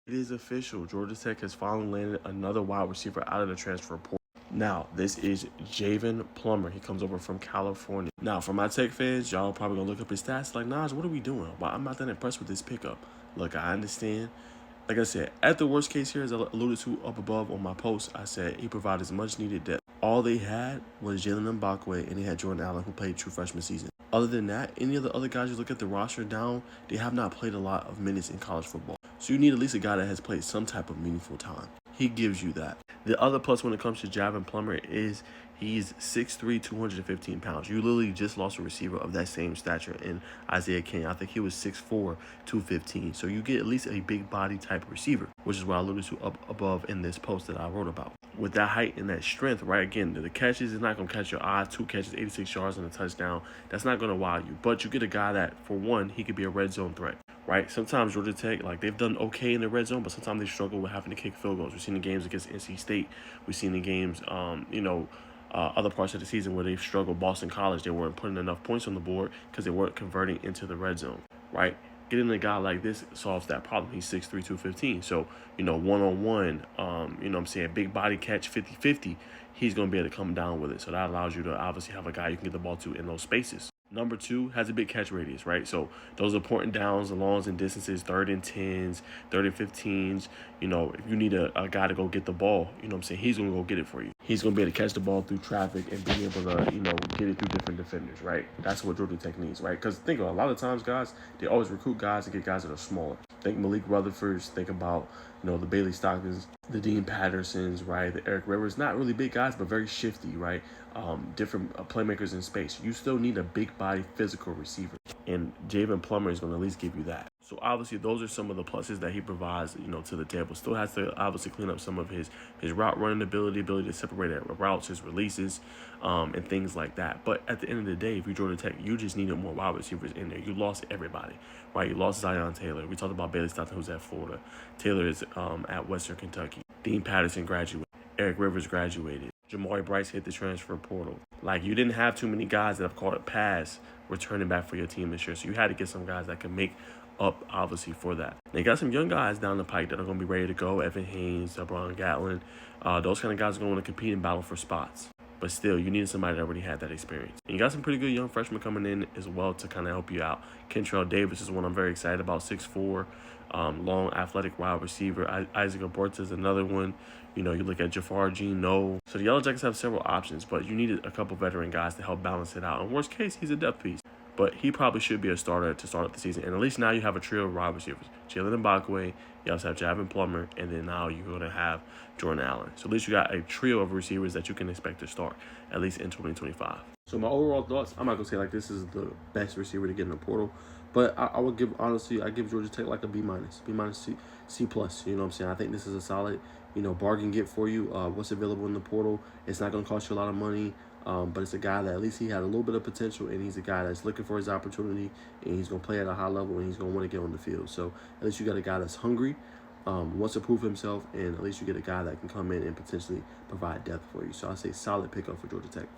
It is official. Georgia Tech has finally landed another wide receiver out of the transfer portal. Now, this is Jaiven Plummer. He comes over from California. Now, for my Tech fans, y'all probably going to look up his stats like, Naj, what are we doing? Well, I'm not that impressed with this pickup. Look, I understand. Like I said, at the worst case here, as I alluded to up above on my post, I said he provided much needed depth. All they had was Jalen Mbakwe, and they had Jordan Allen, who played true freshman season. Other than that, any of the other guys you look at the roster down, they have not played a lot of minutes in college football. So you need at least a guy that has played some type of meaningful time. He gives you that. The other plus when it comes to Jaiven Plummer is he's 6'3", 215 pounds. You literally just lost a receiver of that same stature in Isaiah King. I think he was 6'4", 215. So you get at least a big body type of receiver, which is what I alluded to up above in this post that I wrote about. With that height and that strength, right, again, the catches is not going to catch your eye. 2 catches, 86 yards, and a touchdown. That's not going to wow you. But you get a guy that, for one, he could be a red zone threat. Right, sometimes Georgia Tech, like they've done okay in the red zone, but sometimes they struggle with having to kick field goals. We've seen the games against NC State. We've seen the games, other parts of the season where they've struggled. Boston College, they weren't putting enough points on the board because they weren't converting into the red zone. Right, getting a guy like this solves that problem. He's 6'3", 215. So one-on-one, I'm saying big body catch 50-50. He's gonna be able to come down with it. So that allows you to obviously have a guy you can get the ball to in those spaces. Number 2 has a big catch radius, right? So those important downs, the longs and distances, 3rd and 10s, 3rd and 15s. If you need a guy to go get the ball, he's going to go get it for you. He's going to be able to catch the ball through traffic and be able to, get it through different defenders, right? That's what Georgia Tech needs, right? Because think about it, a lot of times, guys, they always recruit guys to get guys that are smaller. Think Malik Rutherfords, think about, the Bailey Stocktons, the Dean Pattersons, right? The Eric Rivers, not really big guys, but very shifty, right? Different playmakers in space. You still need a big body physical receiver. And Jaiven Plummer is going to at least give you that. So obviously those are some of the pluses that he provides, to the table. Still has to obviously clean up some of his route running ability to separate routes, his releases, and things like that. But at the end of the day, if you Georgia Tech, you just needed more wide receivers in there. You lost everybody, right? You lost Zion Taylor. We talked about Bailey Stockton, who's at Florida. Taylor is at Western Kentucky. Dean Patterson graduated. Eric Rivers graduated. Jamari Bryce hit the transfer portal. Like, you didn't have too many guys that have caught a pass returning back for your team this year. So you had to get some guys that can make up, obviously, for that. They got some young guys down the pike that are going to be ready to go. Evan Haynes, Brian Gatlin. Those kind of guys are going to compete and battle for spots. But still, you needed somebody that already had that experience. And you got some pretty good young freshmen coming in as well to kind of help you out. Kentrell Davis is one I'm very excited about, 6'4", long, athletic wide receiver. Isaac Aborta is another one. You look at Jafar Geno. So the Yellow Jackets have several options, but you needed a couple veteran guys to help balance it out. In worst case, he's a depth piece. But he probably should be a starter to start up the season. And at least now you have a trio of wide receivers. Jalen Mbakwe, you also have Jaiven Plummer, and then now you're going to have Jordan Allen. So at least you got a trio of receivers that you can expect to start, at least in 2025. So my overall thoughts, I'm not going to say like this is the best receiver to get in the portal. But I would give, honestly, I give Georgia Tech like a B-, C+. I think this is a solid, bargain get for you. What's available in the portal. It's not going to cost you a lot of money. But it's a guy that at least he had a little bit of potential, and he's a guy that's looking for his opportunity, and he's going to play at a high level, and he's going to want to get on the field. So at least you got a guy that's hungry, wants to prove himself, and at least you get a guy that can come in and potentially provide depth for you. So I say solid pickup for Georgia Tech.